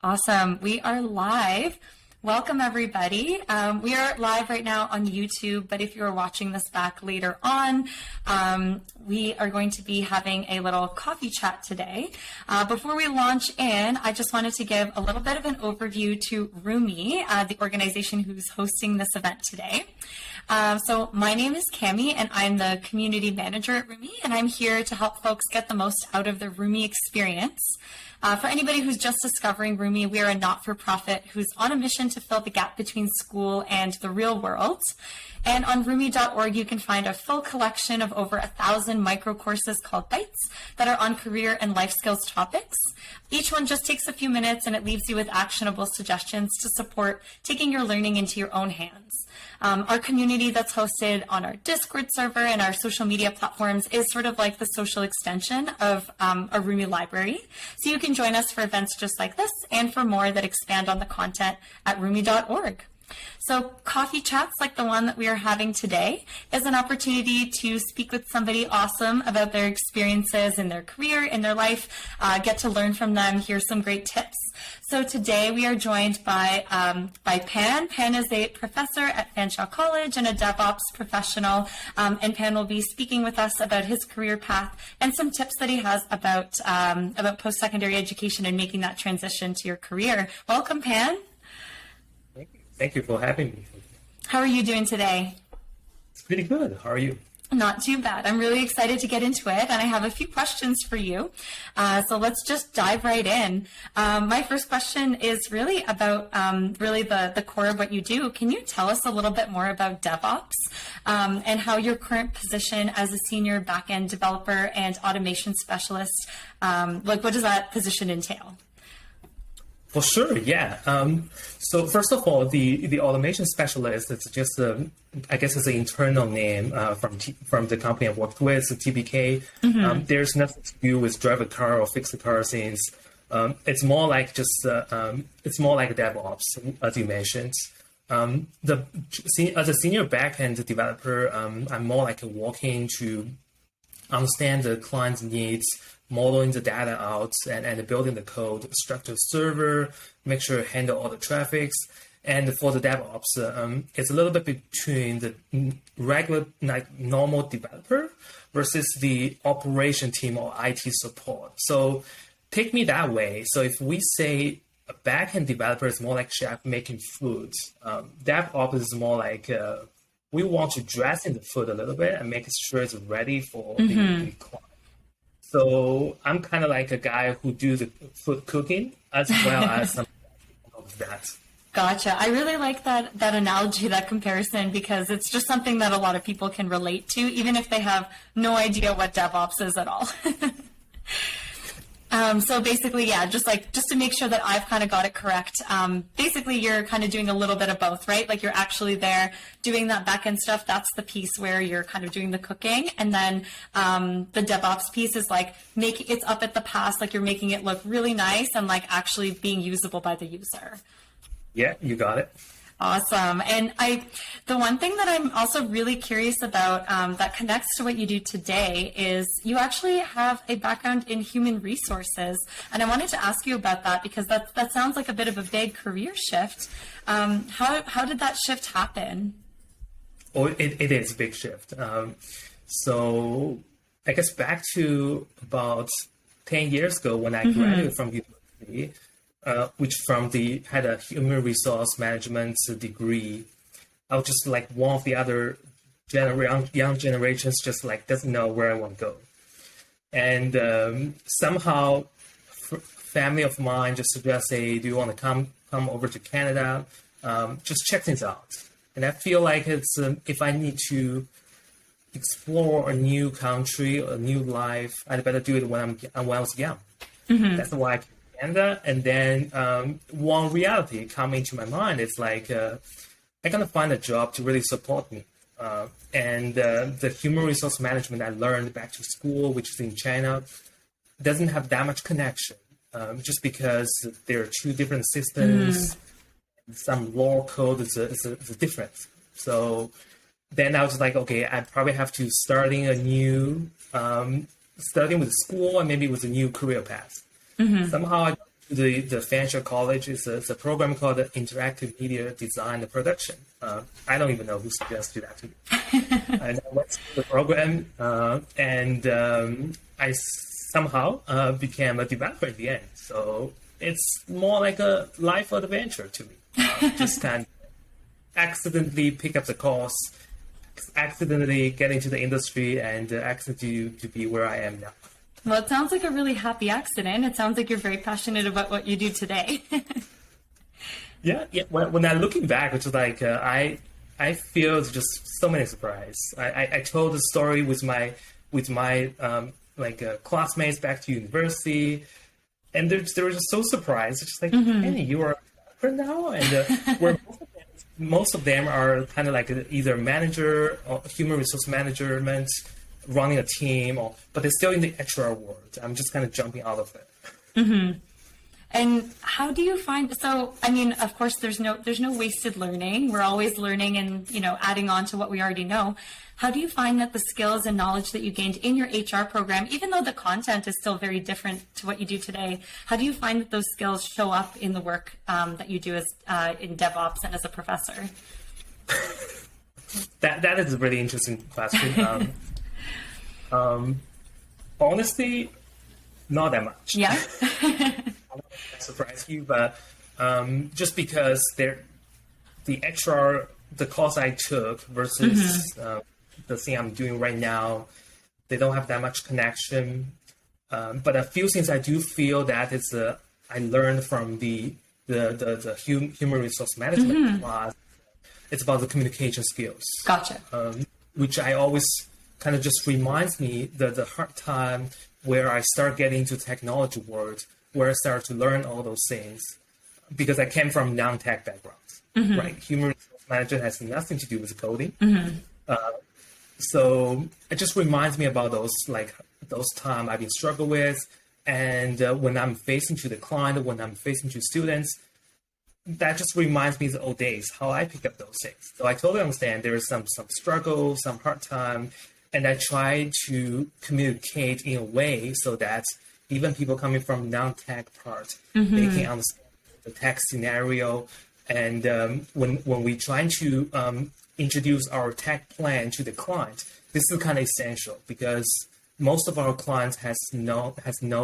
Awesome. We are live. Welcome, everybody. We are live right now on YouTube, but if you're watching this back later on, we are going to be having a little coffee chat today. Before we launch in, I just wanted to give a little bit of an overview to Rumie, the organization who's hosting this event today. So my name is Cami, and I'm the community manager at Rumie, and I'm here to help folks get the most out of the Rumie experience. For anybody who's just discovering Rumie, we are a not-for-profit who's on a mission to fill the gap between school and the real world. And on rumie.org, you can find a full collection of over 1,000 micro courses called Bites that are on career and life skills topics. Each one just takes a few minutes and it leaves you with actionable suggestions to support taking your learning into your own hands. Our community that's hosted on our Discord server and our social media platforms is sort of like the social extension of a Rumie library. So you can join us for events just like this and for more that expand on the content at rumie.org. So coffee chats like the one that we are having today is an opportunity to speak with somebody awesome about their experiences in their career, in their life, get to learn from them, hear some great tips. So today we are joined by Pan. Pan is a professor at Fanshawe College and a DevOps professional, and Pan will be speaking with us about his career path and some tips that he has about post-secondary education and making that transition to your career. Welcome, Pan. Thank you for having me. How are you doing today? It's pretty good. How are you? Not too bad. I'm really excited to get into it, and I have a few questions for you. So let's just dive right in. My first question is really about the core of what you do. Can you tell us a little bit more about DevOps and how your current position as a senior backend developer and automation specialist, what does that position entail? For sure, yeah. So first of all, the automation specialist, it's just I guess it's an internal name from the company I've worked with, so TBK. Mm-hmm. There's nothing to do with drive a car or fix a car since it's more like it's more like DevOps, as you mentioned. As a senior backend developer, I'm more like working to understand the client's needs, modeling the data out and building the code, structure server, make sure to handle all the traffics. And for the DevOps, it's a little bit between the regular, like normal developer versus the operation team or IT support. So take me that way. So if we say a backend developer is more like chef making food, DevOps is more like we want to dress in the food a little bit and make sure it's ready for the client. So I'm kind of like a guy who do the food cooking as well as some of that. Gotcha. I really like that analogy, that comparison, because it's just something that a lot of people can relate to, even if they have no idea what DevOps is at all. So basically, yeah, just to make sure that I've kind of got it correct, basically you're kind of doing a little bit of both, right? Like you're actually there doing that back-end stuff. That's the piece where you're kind of doing the cooking. And then the DevOps piece is like it's up at the pass, like you're making it look really nice and like actually being usable by the user. Yeah, you got it. Awesome. And the one thing that I'm also really curious about that connects to what you do today is you actually have a background in human resources. And I wanted to ask you about that because that sounds like a bit of a big career shift. How did that shift happen? Oh, it is a big shift. So I guess back to about 10 years ago when I graduated from university, which had a human resource management degree. I was just like one of the other young generations, just like doesn't know where I want to go. And somehow, family of mine just suggested, "Hey, do you want to come over to Canada? Just check things out." And I feel like it's if I need to explore a new country, a new life, I'd better do it when I was young. Mm-hmm. That's why I came to Canada. And then one reality come into my mind. It's like I gotta find a job to really support me. And the human resource management I learned back to school, which is in China, doesn't have that much connection. Just because there are two different systems, some law code is a difference. So then I was like, okay, I probably have to starting with school and maybe with a new career path. Mm-hmm. Somehow I got the Fancher College. It's a program called Interactive Media Design and Production. I don't even know who suggested that to me. And I went through the program, and I somehow became a developer in the end. So it's more like a life adventure to me. Just kind of accidentally pick up the course, accidentally get into the industry, and accidentally to be where I am now. Well, it sounds like a really happy accident. It sounds like you're very passionate about what you do today. Yeah. When I'm looking back, it's like I feel just so many surprises. I told the story with my classmates back to university, and they were just so surprised. It's just like, hey, you are a developer now, and where most of them are kind of like either manager or human resource management, running a team, but they're still in the HR world. I'm just kind of jumping out of it. And how do you find, so, I mean, of course, there's no wasted learning. We're always learning and, adding on to what we already know. How do you find that the skills and knowledge that you gained in your HR program, even though the content is still very different to what you do today, how do you find that those skills show up in the work that you do as in DevOps and as a professor? That is a really interesting question. Honestly, not that much. Yeah. I don't surprise you, but just because the course I took versus the thing I'm doing right now, they don't have that much connection. But a few things I do feel that I learned from the human resource management class. It's about the communication skills. Gotcha. Which I always kind of just reminds me the hard time where I start getting into technology world, where I start to learn all those things, because I came from non-tech backgrounds, right? Human resource management has nothing to do with coding. So it just reminds me about those time I've been struggling with. And when I'm facing to the client, when I'm facing to students, that just reminds me of the old days, how I pick up those things. So I totally understand there is some struggle, some hard time, and I try to communicate in a way so that even people coming from non-tech part, they can understand the tech scenario. And when we try to introduce our tech plan to the client, this is kind of essential because most of our clients has no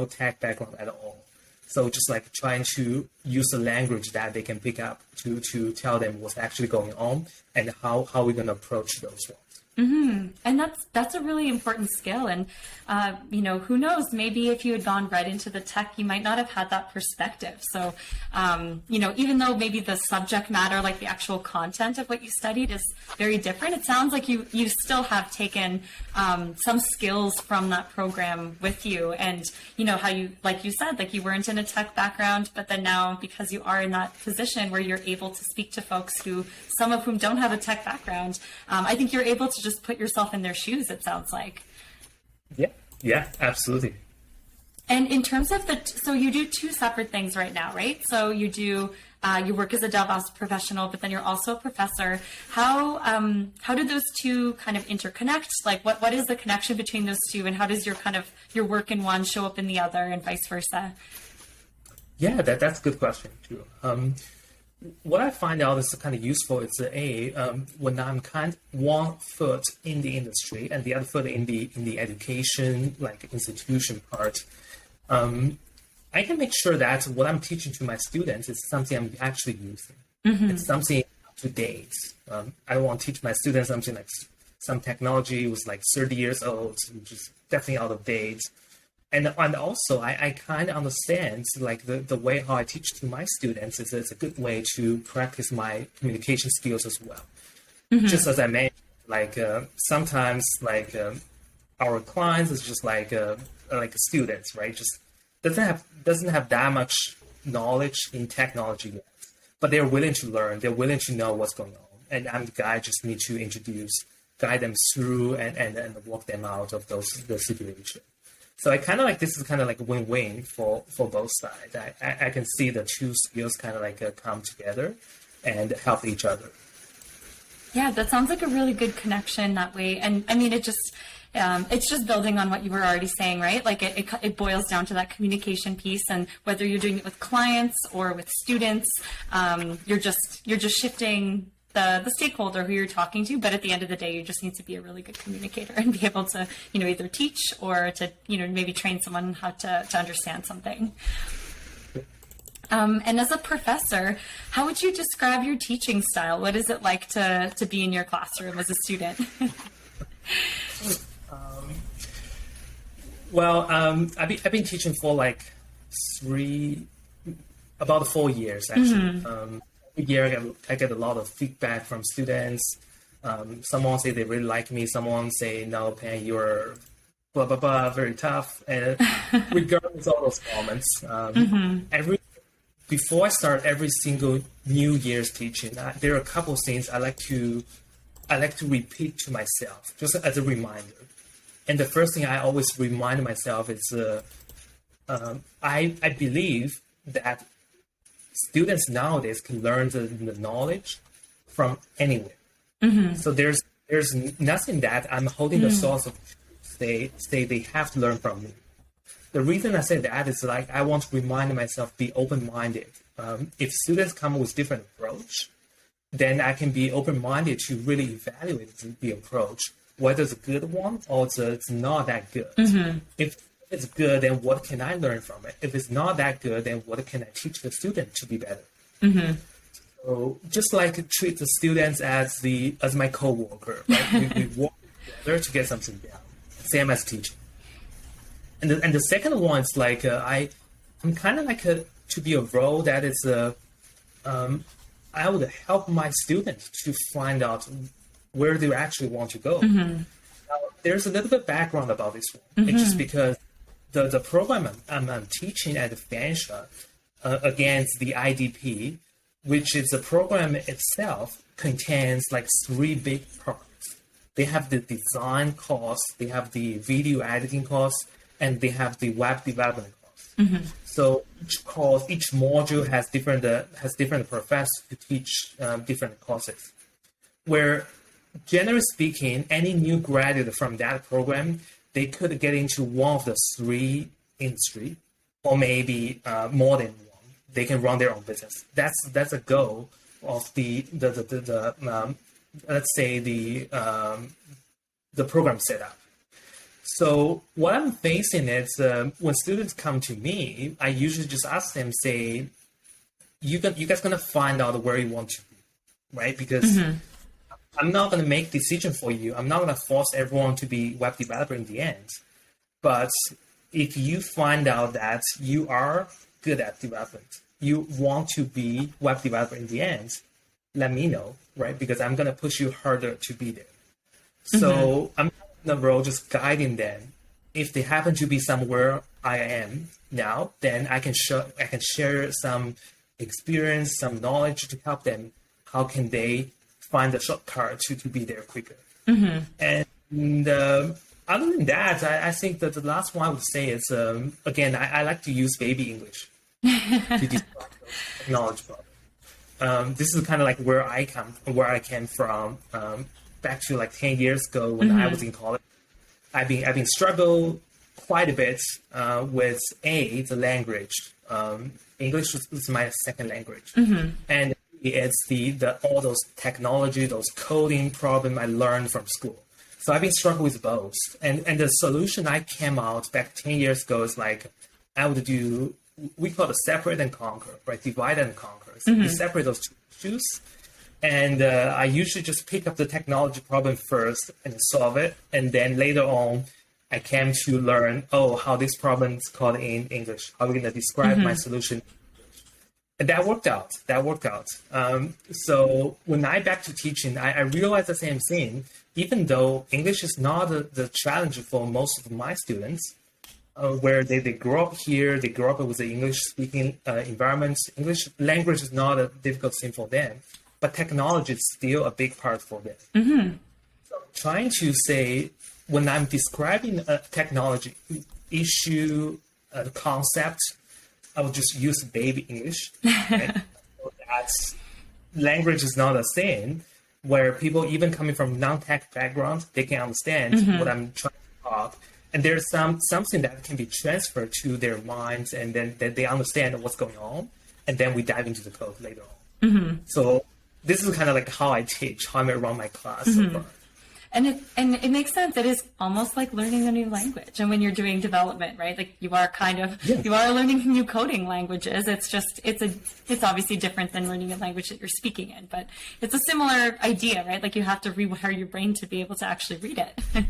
tech background at all. So just like trying to use the language that they can pick up to tell them what's actually going on and how we're going to approach those ones. And that's a really important skill. And, who knows, maybe if you had gone right into the tech, you might not have had that perspective. So, even though maybe the subject matter, like the actual content of what you studied is very different, it sounds like you still have taken some skills from that program with you. And, how you, like you said, like you weren't in a tech background, but then now because you are in that position where you're able to speak to folks some of whom don't have a tech background, I think you're able to just put yourself in their shoes, it sounds like. Yeah, absolutely. And in terms of so you do two separate things right now, right? So you do, you work as a DevOps professional, but then you're also a professor. How do those two kind of interconnect? Like what is the connection between those two, and how does your work in one show up in the other and vice versa? Yeah, that's a good question too. What I find out is kind of useful is when I'm kind of one foot in the industry and the other foot in the education, like institution part, I can make sure that what I'm teaching to my students is something I'm actually using. It's something up to date. I don't want to teach my students something like some technology was like 30 years old, which is definitely out of date. And also, I kind of understand like the way how I teach to my students is a good way to practice my communication skills as well. Just as I mentioned, like sometimes like our clients is just like students, right? Just doesn't have that much knowledge in technology yet, but they're willing to learn. They're willing to know what's going on, and I'm the guy. I just need to guide them through and walk them out of the situation. So I kind of like this is kind of like a win-win for both sides. I can see the two skills kind of like come together and help each other. Yeah, that sounds like a really good connection that way. And I mean, it just it's just building on what you were already saying, right? Like it boils down to that communication piece, and whether you're doing it with clients or with students, you're just shifting the stakeholder who you're talking to. But at the end of the day, you just need to be a really good communicator and be able to, either teach or to, maybe train someone how to understand something. And as a professor, how would you describe your teaching style? What is it like to be in your classroom as a student? I've been teaching for like about 4 years actually. Every year I get a lot of feedback from students. Someone say they really like me. Someone say, no, Pan, you're blah, blah, blah, very tough. And regardless of all those comments, before I start every single New Year's teaching, there are a couple of things I like to repeat to myself, just as a reminder. And the first thing I always remind myself is, I believe that students nowadays can learn the knowledge from anywhere. So there's nothing that I'm holding the source of. They have to learn from me. The reason I say that is like I want to remind myself, be open-minded. If students come with different approach, then I can be open-minded to really evaluate the approach, whether it's a good one or it's not that good. If it's good, then what can I learn from it? If it's not that good, then what can I teach the student to be better? So just like treat the students as my co-worker, right? we work together to get something down. Same as teaching. And the second one is like I'm kind of like to be a role that is I would help my students to find out where they actually want to go. Now, there's a little bit background about this one. It's just because the program I'm teaching at Fansha against the IDP, which is the program itself contains like 3 big parts. They have the design course, they have the video editing course, and they have the web development course. So each module has different professors to teach different courses. Where generally speaking, any new graduate from that program, they could get into one of the 3 industry, or maybe more than one. They can run their own business. That's a goal of the let's say the program setup. So what I'm facing is when students come to me, I usually just ask them, say, you guys gonna find out where you want to be, right? Because I'm not gonna make decision for you. I'm not gonna force everyone to be web developer in the end. But if you find out that you are good at development, you want to be web developer in the end, let me know, right? Because I'm gonna push you harder to be there. So I'm in the role just guiding them. If they happen to be somewhere I am now, then I can share some experience, some knowledge to help them. How can they find the shortcut to be there quicker? And other than that, I think that the last one I would say is, again, I like to use baby English to describe knowledge problem. This is kind of like where I came from. Back to like 10 years ago when I was in college, I've been struggle quite a bit with the language. English is my second language, and it's all those technology, those coding problem I learned from school. So I've been struggling with both, and the solution I came out back 10 years ago is like I would do, we call it separate and conquer, right? Divide and conquer. So you separate those two issues. And I usually just pick up the technology problem first and solve it. And then later on, I came to learn, how this problem is called in English. How are we going to describe my solution? And that worked out. So when I back to teaching, I realized the same thing. Even though English is not the challenge for most of my students, where they grow up here, they grow up with the English-speaking environment. English language is not a difficult thing for them. But technology is still a big part for them. So trying to say, when I'm describing a technology issue, a concept, I would just use baby English. Right? So that language is not a thing. where people even coming from non-tech backgrounds, they can understand what I'm trying to talk. And there's something that can be transferred to their minds, and then that they understand what's going on. And then we dive into the code later on. So this is kind of like how I teach, how I run my class so far. And it makes sense. It is almost like learning a new language. And when you're doing development, right? Like you are you are learning new coding languages. It's just, it's obviously different than learning a language that you're speaking in, but it's a similar idea, right? Like you have to rewire your brain to be able to actually read it.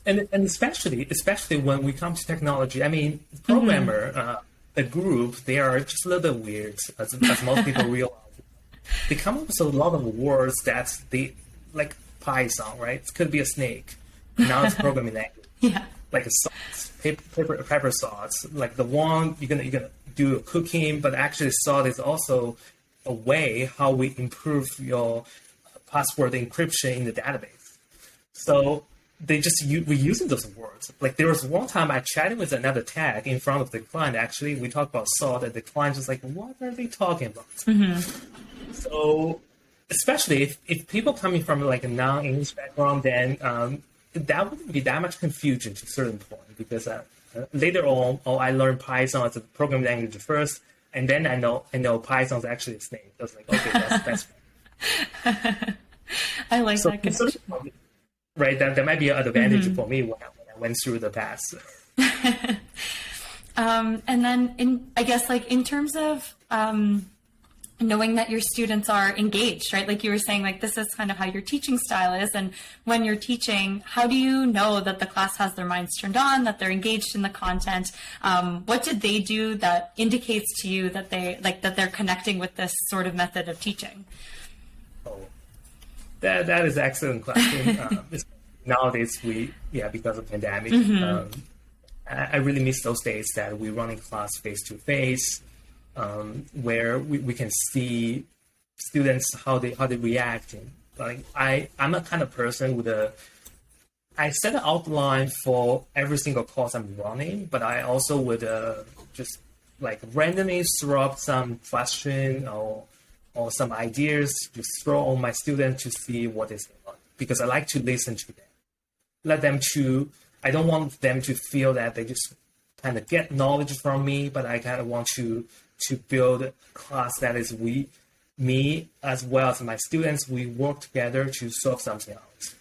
and especially when we come to technology, I mean, programmer, a group, they are just a little bit weird, as most people realize. They come up with a lot of words that they, like, Python, right? It could be a snake. Now it's programming language. Yeah. Like a sauce, pepper sauce. Like the one you're gonna do a cooking, but actually sauce is also a way how we improve your password encryption in the database. So they just we're using those words. Like there was one time I chatted with another tag in front of the client. Actually, we talked about salt, and the client was like, "What are they talking about?" So, especially if people coming from like a non-English background, then that wouldn't be that much confusion to a certain point, because later on, I learned Python as a programming language first, and then I know Python is actually a snake. I was like, okay, that's I like that connection. Right, that might be an advantage for me when I went through the path. And then I guess like in terms of knowing that your students are engaged, right? Like you were saying, like this is kind of how your teaching style is. And when you're teaching, how do you know that the class has their minds turned on, that they're engaged in the content? What did they do that indicates to you that they're connecting with this sort of method of teaching? Oh, that is an excellent question. Nowadays, because of pandemic, I really miss those days that we run in class face to face. Where we can see students how they react. Like I'm a kind of person I set an outline for every single course I'm running, but I also would just like randomly throw up some question or some ideas to throw on my students to see what is going on, because I like to listen to them. I don't want them to feel that they just kind of get knowledge from me, but I kind of want to build a class that is me as well as my students, we work together to solve something out.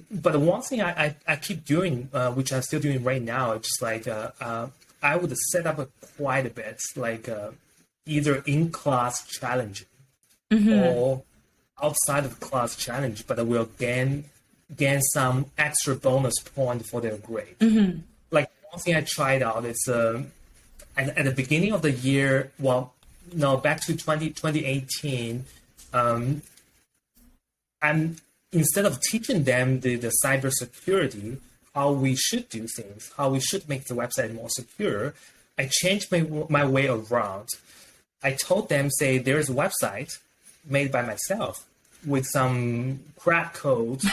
But the one thing I keep doing, which I'm still doing right now, is just like I would set up quite a bit, like either in-class challenge or outside of class challenge, but I will gain some extra bonus point for their grade. Like one thing I tried out is at the beginning of the year, back to 2018, I'm instead of teaching them the cybersecurity, how we should do things, how we should make the website more secure, I changed my way around. I told them, say, there's a website made by myself with some crack code,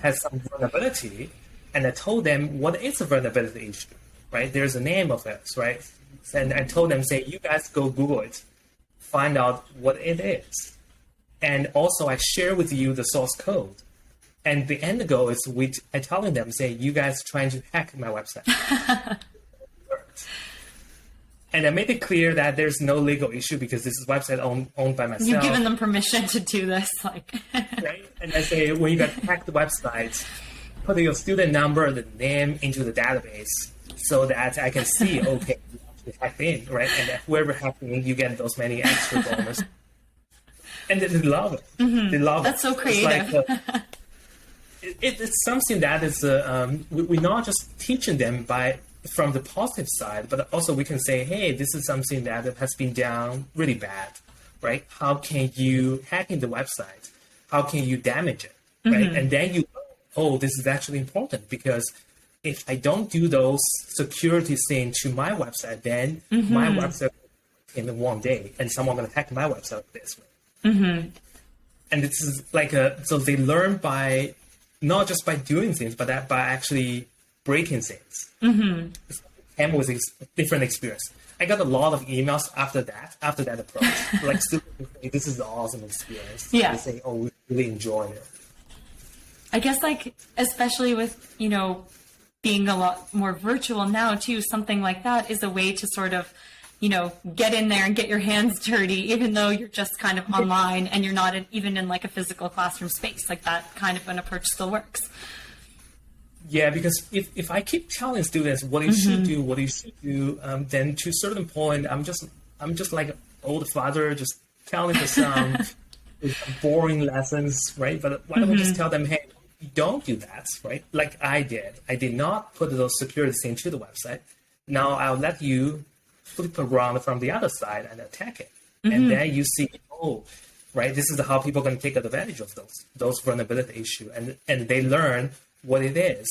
has some vulnerability, and I told them what is a vulnerability issue, right? There's a name of it, right? And I told them, say, you guys go Google it, find out what it is. And also I share with you the source code. And the end goal is I telling them, say, you guys trying to hack my website. And I made it clear that there's no legal issue because this is a website owned by myself. You've given them permission to do this, like. Right? And I say, when you guys hack the website, put your student number, the name into the database so that I can see, okay, you hacked in, right? And whoever hacked in, you get those many extra bonus. And they love it. They love That's it. So creative. It's like, it's something that is we're not just teaching them from the positive side, but also we can say, hey, this is something that has been done really bad, right? How can you hack in the website? How can you damage it, right? And then you, this is actually important because if I don't do those security things to my website, then my website in one day, and someone going to hack my website this way. And this is like so they learn by not just by doing things, but by actually breaking things. And with a different experience. I got a lot of emails after that approach. Like students this is an awesome experience. Yeah. They say, oh, we really enjoyed it. I guess like, especially with, being a lot more virtual now too, something like that is a way to sort of, get in there and get your hands dirty, even though you're just kind of online and you're not even in like a physical classroom space. Like that kind of an approach still works. Yeah, because if I keep telling students what you should do, then to a certain point, I'm just like an old father, just telling them some boring lessons, right? But why don't we just tell them, hey, don't do that, right? Like I did. I did not put those securities into the website. Now I'll let you flip around from the other side and attack it. And then you see, oh, right, this is how people can take advantage of those vulnerability issues. And they learn what it is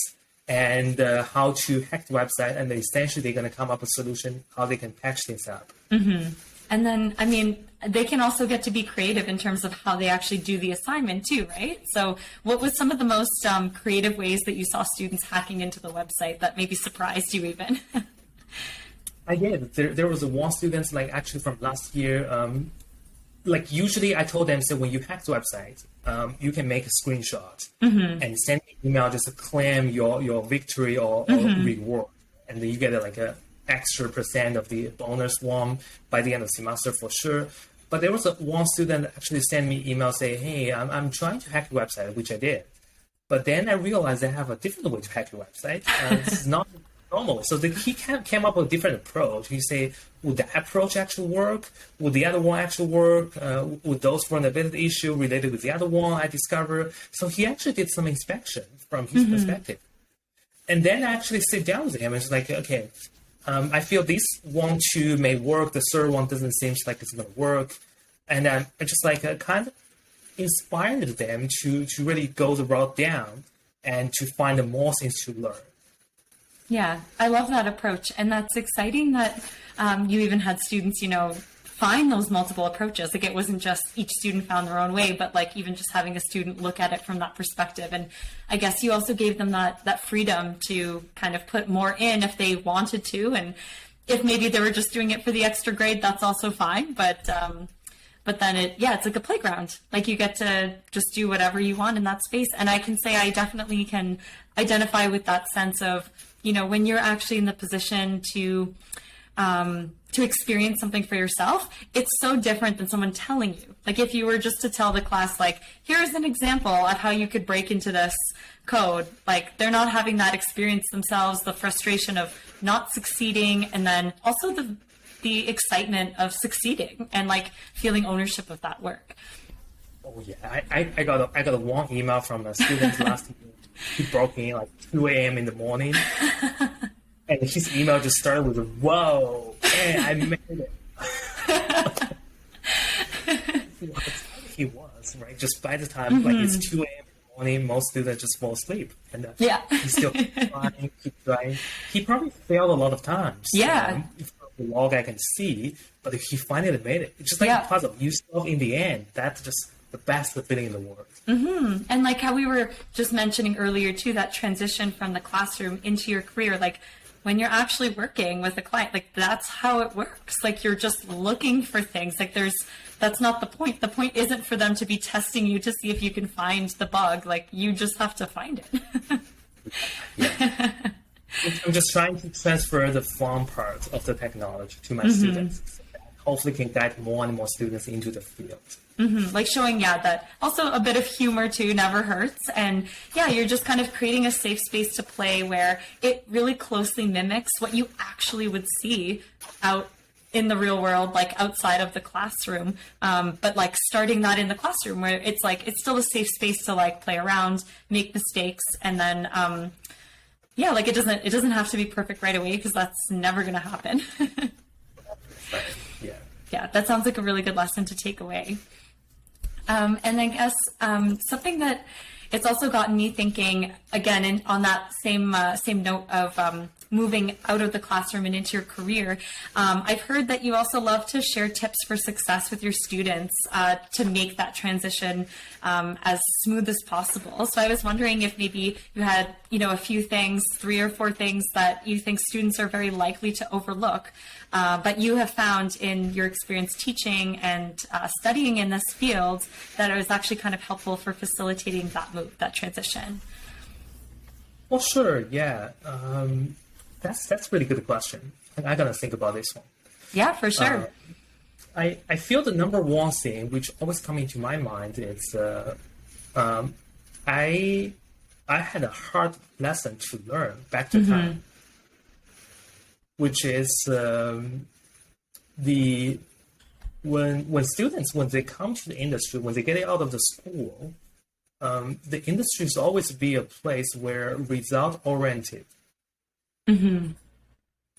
and how to hack the website. And then essentially they're going to come up with a solution, how they can patch things up. And then, I mean, they can also get to be creative in terms of how they actually do the assignment too, right? So what was some of the most creative ways that you saw students hacking into the website that maybe surprised you even? I did. There was one student, like actually from last year, like usually I told them, so when you hack the website, you can make a screenshot and send an email just to claim your victory or reward. And then you get like a extra % of the bonus one by the end of the semester for sure. But there was one student that actually sent me email saying, hey, I'm trying to hack the website, which I did. But then I realized I have a different way to hack the website. This is not normal. So he came up with a different approach. He said, would that approach actually work? Would the other one actually work? Would those vulnerability issue related with the other one I discovered? So he actually did some inspection from his perspective. And then I actually sit down with him and it's like, okay, I feel this 1, 2 may work. The third one doesn't seem like it's going to work. And I just like kind of inspired them to really go the route down and to find more things to learn. Yeah, I love that approach. And that's exciting that you even had students, find those multiple approaches. Like it wasn't just each student found their own way, but like even just having a student look at it from that perspective. And I guess you also gave them that freedom to kind of put more in if they wanted to. And if maybe they were just doing it for the extra grade, that's also fine. But then it's like a playground. Like you get to just do whatever you want in that space. And I can say I definitely can identify with that sense of, when you're actually in the position to experience something for yourself, it's so different than someone telling you. Like if you were just to tell the class, like, here's an example of how you could break into this code, like they're not having that experience themselves, the frustration of not succeeding, and then also the excitement of succeeding and like feeling ownership of that work. Oh yeah, I got a one email from a student last week. He broke in like 2 a.m. in the morning. And his email just started with, whoa, hey, I made it. He was, right? Just by the time, like it's 2 a.m. in the morning, most students just fall asleep. And he still keep trying. He probably failed a lot of times. Yeah. From the log I can see, but he finally made it. It's just like a puzzle. You solve in the end. That's just the best feeling in the world. And like how we were just mentioning earlier too, that transition from the classroom into your career, like when you're actually working with a client, like that's how it works. Like you're just looking for things. Like that's not the point. The point isn't for them to be testing you to see if you can find the bug. Like you just have to find it. I'm just trying to transfer the fun part of the technology to my students. So that hopefully can guide more and more students into the field. Like showing, that also a bit of humor too never hurts. And you're just kind of creating a safe space to play where it really closely mimics what you actually would see out in the real world, like outside of the classroom. But like starting that in the classroom where it's like, it's still a safe space to like play around, make mistakes. And then, like it doesn't have to be perfect right away because that's never going to happen. Yeah, that sounds like a really good lesson to take away. And I guess something that it's also gotten me thinking again, on that same note of moving out of the classroom and into your career. I've heard that you also love to share tips for success with your students to make that transition as smooth as possible. So I was wondering if maybe you had, a few things, 3 or 4 things that you think students are very likely to overlook, but you have found in your experience teaching and studying in this field that it was actually kind of helpful for facilitating that move, that transition. Well, sure, yeah. That's a really good question. I gotta think about this one. Yeah, for sure. I feel the number one thing which always comes into my mind is I had a hard lesson to learn back to time, which is when students, when they come to the industry, when they get out of the school, the industry is always be a place where result oriented. The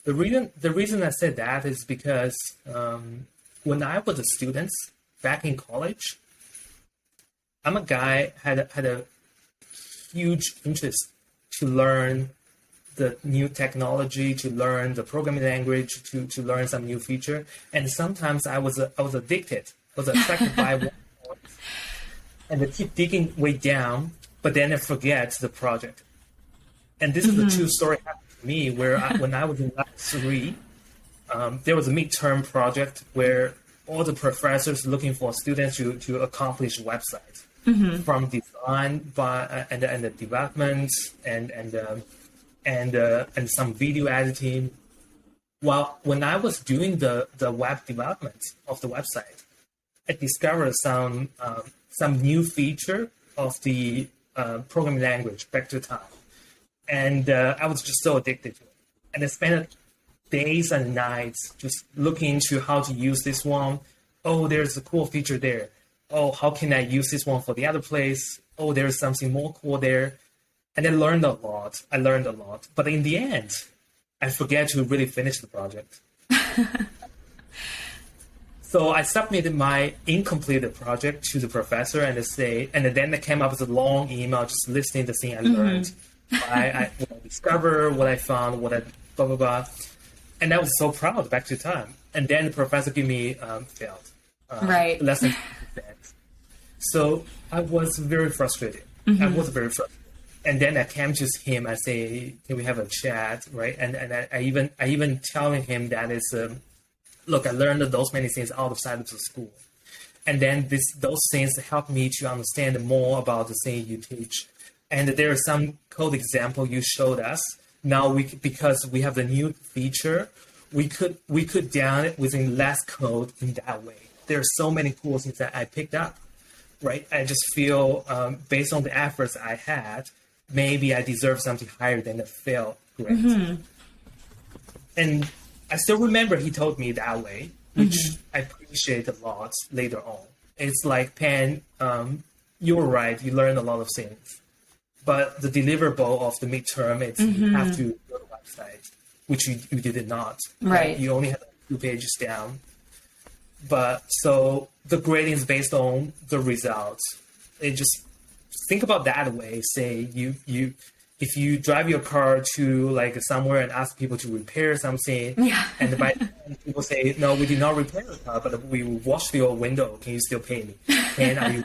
reason I said that is because when I was a student back in college, I'm a guy had a huge interest to learn the new technology, to learn the programming language, to learn some new feature, and sometimes I was addicted, was attracted by one point, and I keep digging way down, but then I forget the project. And this is a true story happened to me where when I was in lab 3, there was a midterm project where all the professors looking for students to accomplish websites from design and the development and some video editing. Well, when I was doing the web development of the website, I discovered some new feature of the programming language back to time. And I was just so addicted to it. And I spent days and nights just looking into how to use this one. Oh, there's a cool feature there. Oh, how can I use this one for the other place? Oh, there's something more cool there. And I learned a lot. But in the end, I forget to really finish the project. So I submitted my incomplete project to the professor and then I came up with a long email just listing the thing I learned. What I discovered, what I found, what I blah, blah, blah. And I was so proud back to time. And then the professor gave me failed. Right. Less than 50%. So I was very frustrated. And then I came to him, I say, can we have a chat, right? And I even telling him that is, look, I learned those many things outside of the school. And then those things help me to understand more about the thing you teach. And there are some code example you showed us. Now because we have the new feature, we could down it within less code in that way. There are so many cool things that I picked up, right? I just feel based on the efforts I had, maybe I deserve something higher than a fail grade. And I still remember he told me that way, which I appreciate a lot later on. It's like, Pan, you're right, you learn a lot of things. But the deliverable of the midterm, it's you have to go to the website, which you did not. Right. You only have 2 pages down. But so the grading is based on the results. It just think about that way. Say if you drive your car to like somewhere and ask people to repair something, and by then people say, no, we did not repair the car, but we washed your window. Can you still pay me? And are you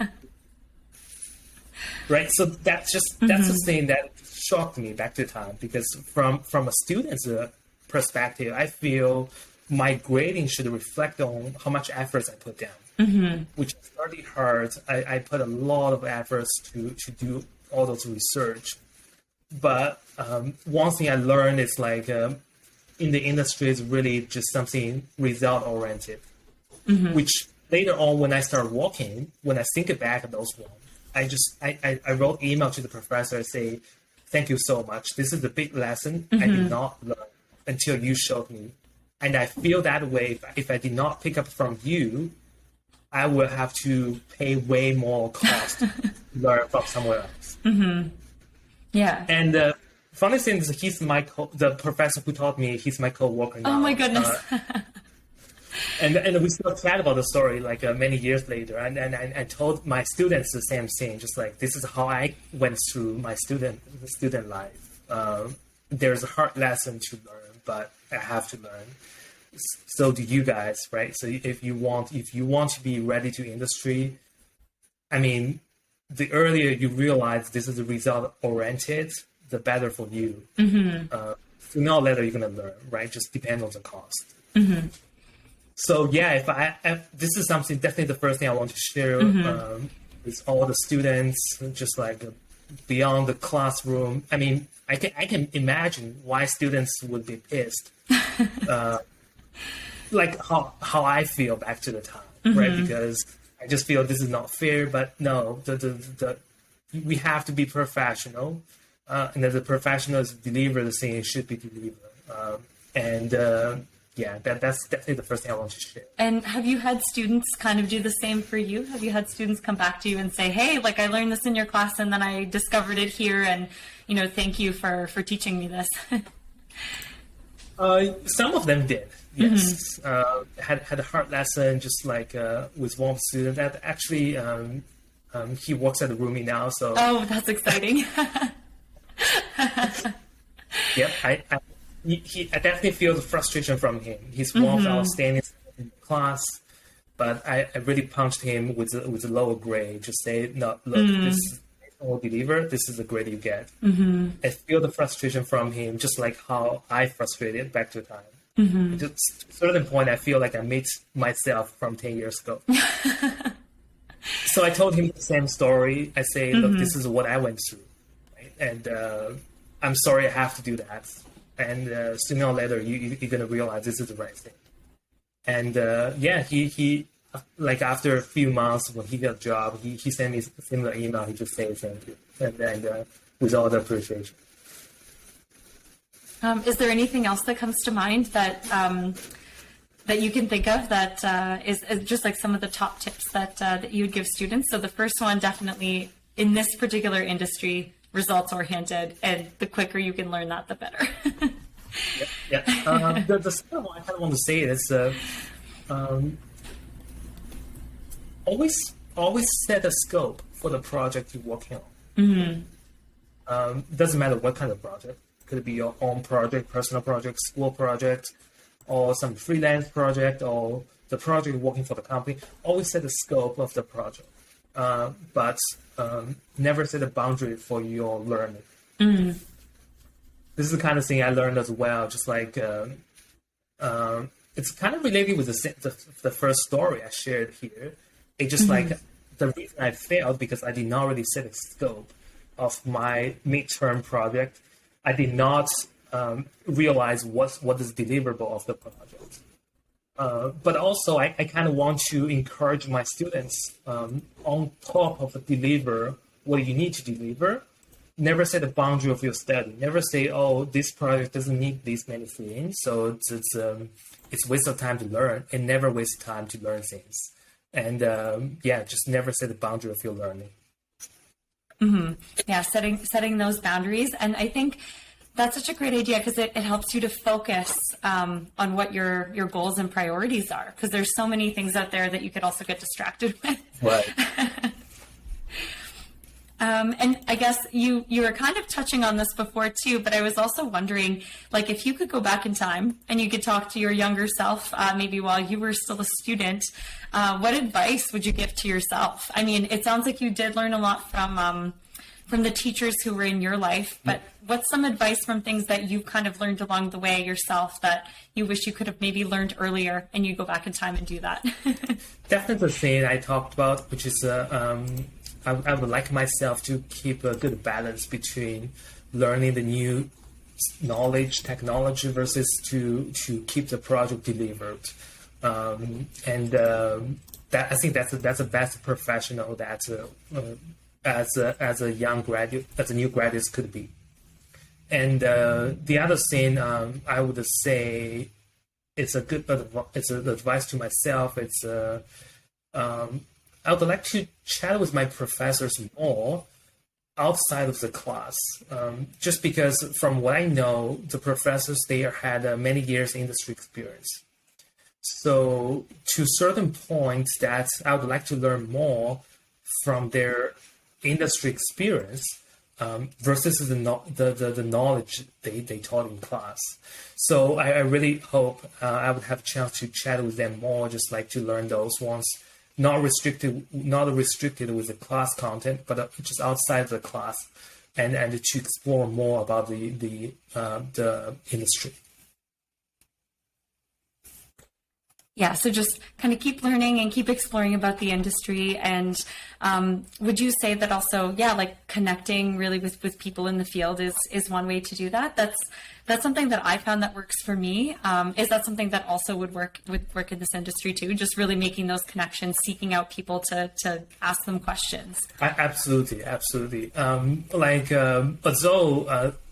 right? So that's the thing that shocked me back to time, because from a student's perspective, I feel my grading should reflect on how much efforts I put down, which is really hard. I put a lot of efforts to do all those research. But one thing I learned is like in the industry is really just something result oriented, which later on when I start working, when I think back at those ones, I wrote email to the professor and say, thank you so much. This is a big lesson I did not learn until you showed me. And I feel that way. If I did not pick up from you, I will have to pay way more cost to learn from somewhere else. Yeah. And the funny thing is, the professor who taught me, he's my co-worker now. Oh my goodness. And we still chat about the story like many years later. And I told my students the same thing, just like this is how I went through my student life. There's a hard lesson to learn, but I have to learn. So do you guys, right? So if you want to be ready to industry, I mean, the earlier you realize this is result oriented, the better for you. Sooner or later you're gonna learn, right? Just depend on the cost. So yeah, if this is something definitely the first thing I want to share with all the students, just like beyond the classroom. I mean, I can imagine why students would be pissed, like how I feel back to the time, right? Because I just feel this is not fair. But no, we have to be professional, and as the professionals deliver the thing it should be delivered, yeah, that's definitely the first thing I want to share. And have you had students kind of do the same for you? Have you had students come back to you and say, hey, like I learned this in your class and then I discovered it here and, thank you for teaching me this? Some of them did, yes. Had a hard lesson, just like with one student that actually, he works at the Rumie now. So. Oh, that's exciting. Yep, I definitely feel the frustration from him. He's one of our outstanding in class, but I really punched him with a lower grade. Just say, no, look, this is all deliver. This is the grade you get. I feel the frustration from him, just like how I frustrated back to the time. Just at a certain point, I feel like I made myself from 10 years ago. So I told him the same story. I say, look, this is what I went through, right? And I'm sorry I have to do that. And sooner or later, you're going to realize this is the right thing. And yeah, he like after a few months when he got a job, he sent me a similar email. He just said thank you, and with all the appreciation. Is there anything else that comes to mind that that you can think of that is just like some of the top tips that you would give students? So the first one, definitely in this particular industry, results oriented, and the quicker you can learn that, the better. Yeah. The second one I kind of want to say is always set a scope for the project you're working on. Doesn't matter what kind of project. Could be your own project, personal project, school project, or some freelance project, or the project you're working for the company. Always set the scope of the project, but never set a boundary for your learning. This is the kind of thing I learned as well. Just like it's kind of related with the first story I shared here. It's just like the reason I failed because I did not really set a scope of my midterm project. I did not realize what is deliverable of the project. But also, I kind of want to encourage my students on top of deliver what you need to deliver. Never set a boundary of your study. Never say, oh, this project doesn't need these many things, so it's waste of time to learn, and never waste time to learn things. And yeah, just never set a boundary of your learning. Yeah, setting those boundaries. And I think that's such a great idea because it helps you to focus on what your goals and priorities are, because there's so many things out there that you could also get distracted with. Right. And I guess you were kind of touching on this before too, but I was also wondering, like, if you could go back in time and you could talk to your younger self, maybe while you were still a student, what advice would you give to yourself? I mean, it sounds like you did learn a lot from the teachers who were in your life, but what's some advice from things that you kind of learned along the way yourself that you wish you could have maybe learned earlier and you go back in time and do that? Definitely the thing I talked about, which is I would like myself to keep a good balance between learning the new knowledge, technology versus to keep the project delivered. That I think that's the best professional that as a young graduate, as a new graduate could be. And the other thing I would say it's an advice to myself. It's I would like to chat with my professors more outside of the class, just because from what I know, the professors there had many years industry experience. So to certain points that I would like to learn more from their industry experience versus the knowledge they taught in class. So I really hope I would have a chance to chat with them more, just like to learn those ones, not restricted with the class content, but just outside the class, and to explore more about the industry. Yeah, so just kind of keep learning and keep exploring about the industry. And would you say that also, yeah, like connecting really with people in the field is one way to do that? That's something that I found that works for me. Is that something that also would work in this industry too? Just really making those connections, seeking out people to ask them questions. Absolutely. Although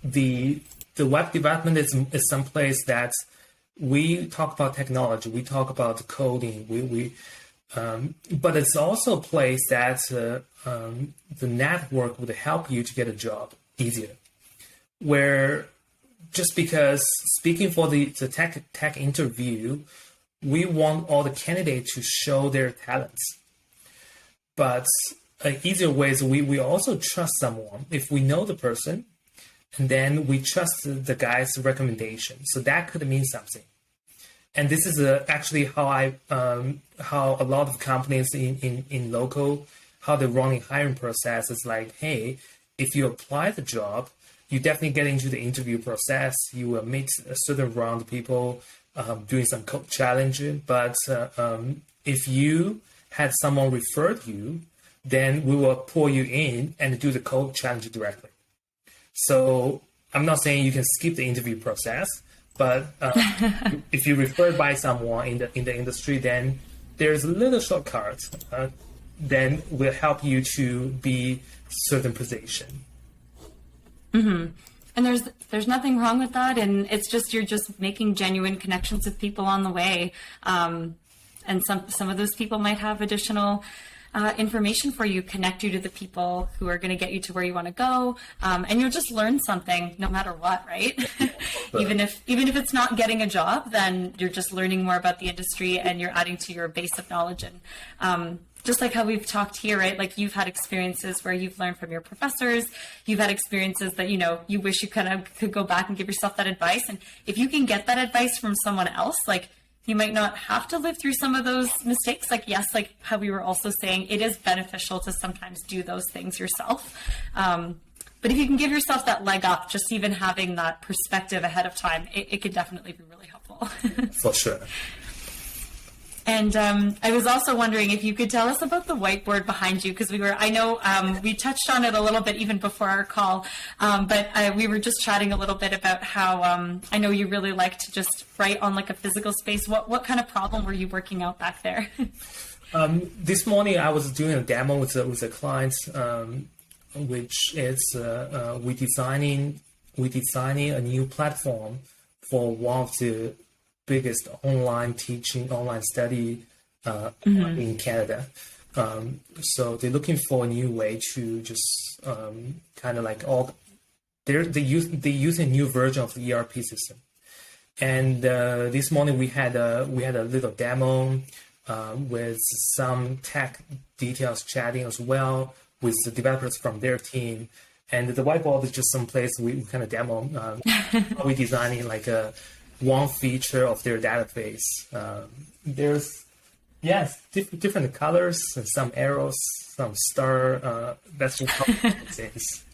the web development is someplace that we talk about technology, we talk about coding, but it's also a place that the network would help you to get a job easier. Where just because speaking for the tech interview, we want all the candidates to show their talents. But an easier way is we also trust someone if we know the person. And then we trust the guy's recommendation. So that could mean something. And this is actually how how a lot of companies in local, how they're running hiring process is like, hey, if you apply the job, you definitely get into the interview process. You will meet a certain round of people doing some code challenge. But if you had someone referred you, then we will pull you in and do the code challenge directly. So I'm not saying you can skip the interview process, but if you're referred by someone in the industry, then there's a little shortcut. Then will help you to be certain position. Mm-hmm. And there's nothing wrong with that, and it's just you're just making genuine connections with people on the way, and some of those people might have additional information for you, connect you to the people who are going to get you to where you want to go, and you'll just learn something no matter what, right? even if it's not getting a job, then you're just learning more about the industry and you're adding to your base of knowledge. And just like how we've talked here, right? Like you've had experiences where you've learned from your professors, you've had experiences that, you wish you could go back and give yourself that advice. And if you can get that advice from someone else, like you might not have to live through some of those mistakes. Like, yes, like how we were also saying, it is beneficial to sometimes do those things yourself. But if you can give yourself that leg up, just even having that perspective ahead of time, it could definitely be really helpful. For sure. And I was also wondering if you could tell us about the whiteboard behind you, because we touched on it a little bit even before our call, but we were just chatting a little bit about how I know you really like to just write on like a physical space. What kind of problem were you working out back there? This morning I was doing a demo with a client, which is we designing a new platform for one of the biggest online study in Canada. So they're looking for a new way to just kind of like they use a new version of the ERP system. And this morning we had a little demo with some tech details chatting as well with the developers from their team. And the whiteboard is just some place we kind of demo how we designing like one feature of their database. There's different colors and some arrows, some star. That's just how things.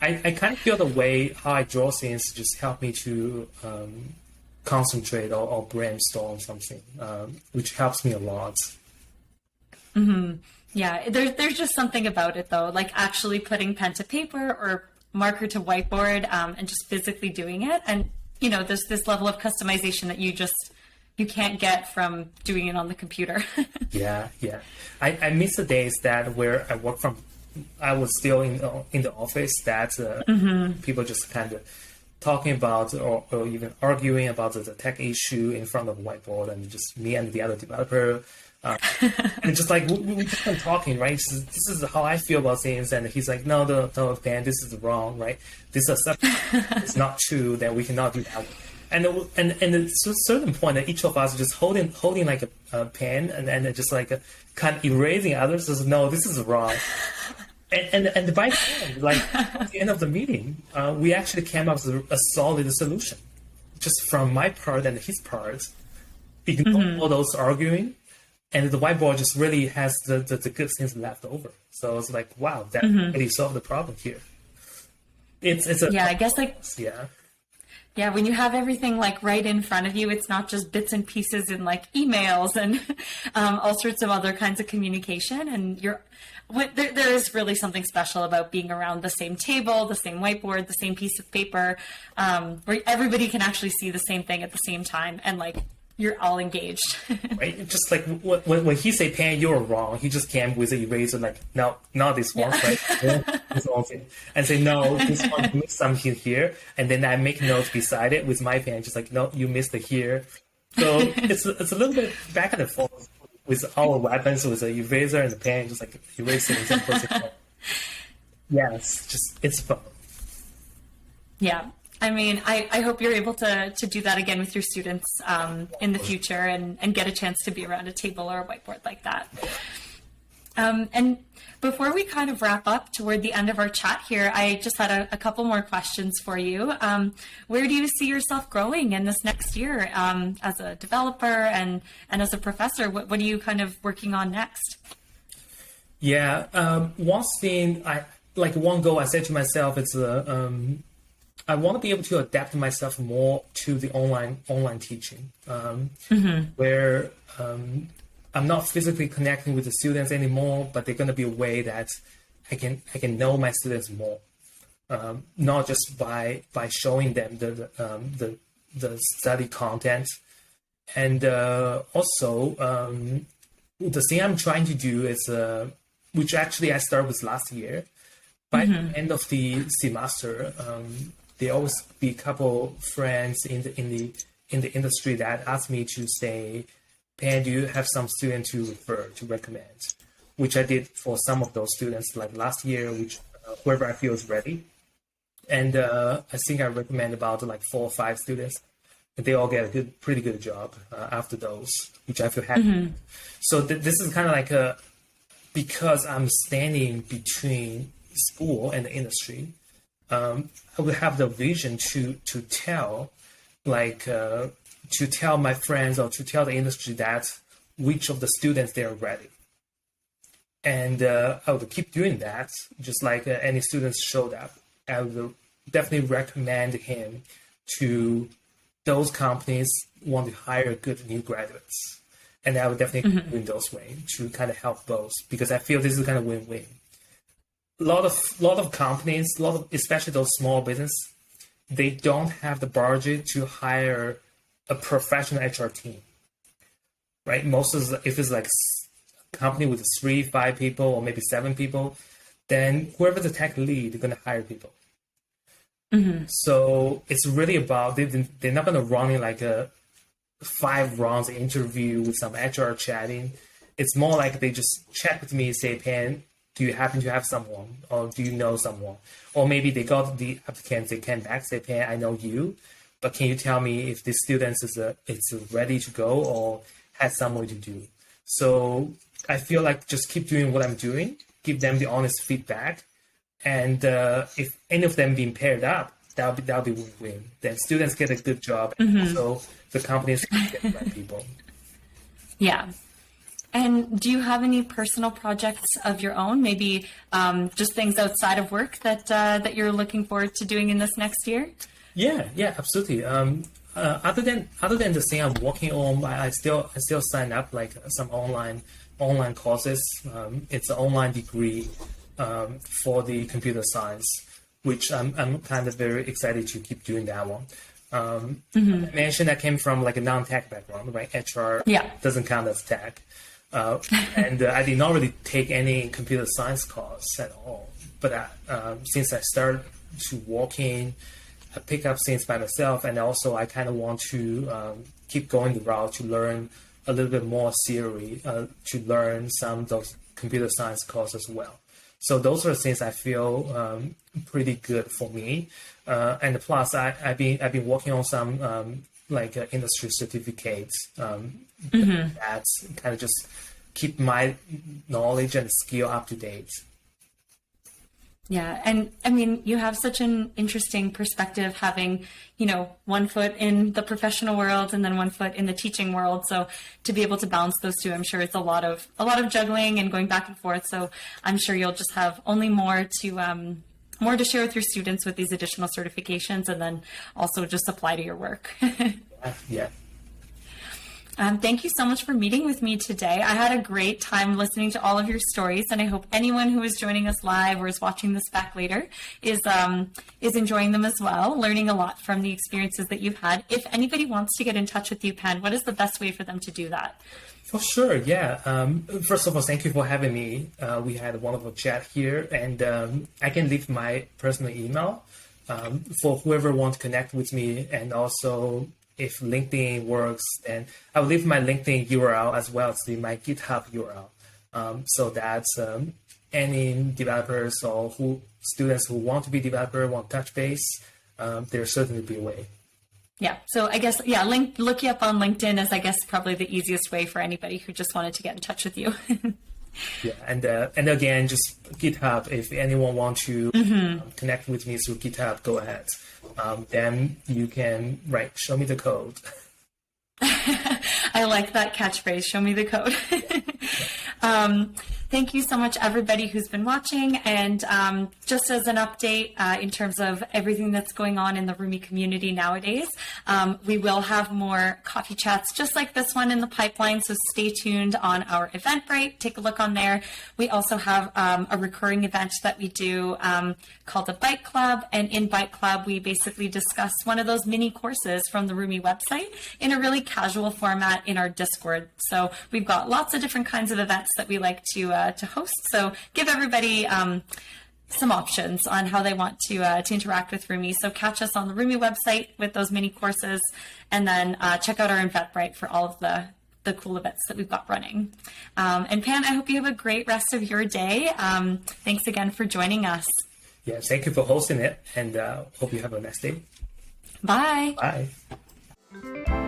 I kind of feel the way how I draw things just help me to concentrate or brainstorm something, which helps me a lot. Mm-hmm. Yeah, there's just something about it though, like actually putting pen to paper or marker to whiteboard and just physically doing it. And there's this level of customization that you can't get from doing it on the computer. Yeah. I miss the days that where I work from. I was still in the office that people just kind of talking about or even arguing about the tech issue in front of a whiteboard, and just me and the other developer. And just like we just been talking, right? This is how I feel about things, and he's like, no, Dan, this is wrong, right? This is it's not true that we cannot do that. and at a certain point, each of us just holding like a pen and just like kind of erasing others. Says, no, this is wrong. And by the end, like at the end of the meeting, we actually came up with a solid solution, just from my part and his part. Ignore all those arguing, and the whiteboard just really has the good things left over. So it's like, wow, that really solved the problem here. It's a I guess like yeah. Yeah, when you have everything like right in front of you, it's not just bits and pieces in like emails and all sorts of other kinds of communication. And there is really something special about being around the same table, the same whiteboard, the same piece of paper, where everybody can actually see the same thing at the same time, and like you're all engaged. Right? Just like when he say, Pan, you're wrong, he just came with an eraser, like, no, not this one, right? This one thing. And say, no, this one, you missed something here. And then I make notes beside it with my pen, just like, no, you missed it here. So it's a little bit back and forth with our weapons, with the eraser and the pen, just like erasing and putting. Yes, it's fun. Yeah. I mean, I hope you're able to do that again with your students in the future and get a chance to be around a table or a whiteboard like that. And before we kind of wrap up toward the end of our chat here, I just had a couple more questions for you. Where do you see yourself growing in this next year as a developer and as a professor? What are you kind of working on next? Yeah, one goal I said to myself is I want to be able to adapt myself more to the online teaching, where I'm not physically connecting with the students anymore, but they're going to be a way that I can know my students more, not just by showing them the study content, and also the thing I'm trying to do is which actually I started with last year. By the end of the semester, there always be a couple friends in the industry that ask me to say, Pan, do you have some student to recommend? Which I did for some of those students like last year, which whoever I feel is ready. And I think I recommend about like 4 or 5 students. And they all get a pretty good job after those, which I feel happy. So this is kind of like because I'm standing between school and the industry, I would have the vision to tell my friends or to tell the industry that which of the students they are ready. And I would keep doing that, just like any students showed up. I would definitely recommend him to those companies want to hire good new graduates. And I would definitely keep doing those ways to kind of help both, because I feel this is kind of win-win. A lot of companies, especially those small business, they don't have the budget to hire a professional HR team, right? If it's like a company with 3, 5 people or maybe 7 people, then whoever's the tech lead, they're going to hire people. So it's really about, they're not going to run in like a 5 rounds interview with some HR chatting. It's more like they just chat with me, say, Pan, do you happen to have someone, or do you know someone? Or maybe they got the applicants, they came back, say, Pan, I know you, but can you tell me if this student is ready to go or has somewhere to do? So I feel like just keep doing what I'm doing, give them the honest feedback, and if any of them being paired up, that'll be win-win. Then students get a good job, and also the companies get the right people. Yeah. And do you have any personal projects of your own, maybe just things outside of work that you're looking forward to doing in this next year? Yeah, absolutely. Other than the thing I'm working on, I still sign up like some online courses. It's an online degree for the computer science, which I'm kind of very excited to keep doing that one. I mentioned I came from like a non-tech background, right? HR doesn't count as tech. And I did not really take any computer science course at all. But since I started to working, I pick up things by myself, and also I kind of want to keep going the route to learn a little bit more theory, to learn some of those computer science courses as well. So those are things I feel pretty good for me. And plus, I've been working on some industry certificates that kind of just keep my knowledge and skill up to date. Yeah. And I mean, you have such an interesting perspective having, one foot in the professional world and then one foot in the teaching world. So to be able to balance those two, I'm sure it's a lot of juggling and going back and forth. So I'm sure you'll just have only more to share with your students with these additional certifications, and then also just apply to your work. Yeah. Thank you so much for meeting with me today. I had a great time listening to all of your stories, and I hope anyone who is joining us live or is watching this back later is enjoying them as well, learning a lot from the experiences that you've had. If anybody wants to get in touch with you, Pan, what is the best way for them to do that? For sure, yeah. First of all, thank you for having me. We had a wonderful chat here, and I can leave my personal email for whoever wants to connect with me, and also if LinkedIn works, then I'll leave my LinkedIn URL as well as my GitHub URL, so that any developers or students who want to be developer, want to touch base, there'll certainly be a way. Yeah. So I guess, look you up on LinkedIn is, I guess, probably the easiest way for anybody who just wanted to get in touch with you. Yeah. And again, just GitHub, if anyone wants to connect with me through GitHub, go ahead. Then you can show me the code. I like that catchphrase, show me the code. Thank you so much, everybody who's been watching. And just as an update in terms of everything that's going on in the Rumie community nowadays, we will have more coffee chats just like this one in the pipeline. So stay tuned on our Eventbrite. Take a look on there. We also have a recurring event that we do called a Bike Club. And in Bike Club, we basically discuss one of those mini courses from the Rumie website in a really casual format in our Discord. So we've got lots of different kinds of events that we like to host. So give everybody some options on how they want to interact with Rumie. So catch us on the Rumie website with those mini courses, and then check out our Eventbrite for all of the cool events that we've got running. And Pan, I hope you have a great rest of your day. Thanks again for joining us. Yeah, thank you for hosting it, and hope you have a nice day. Bye. Bye.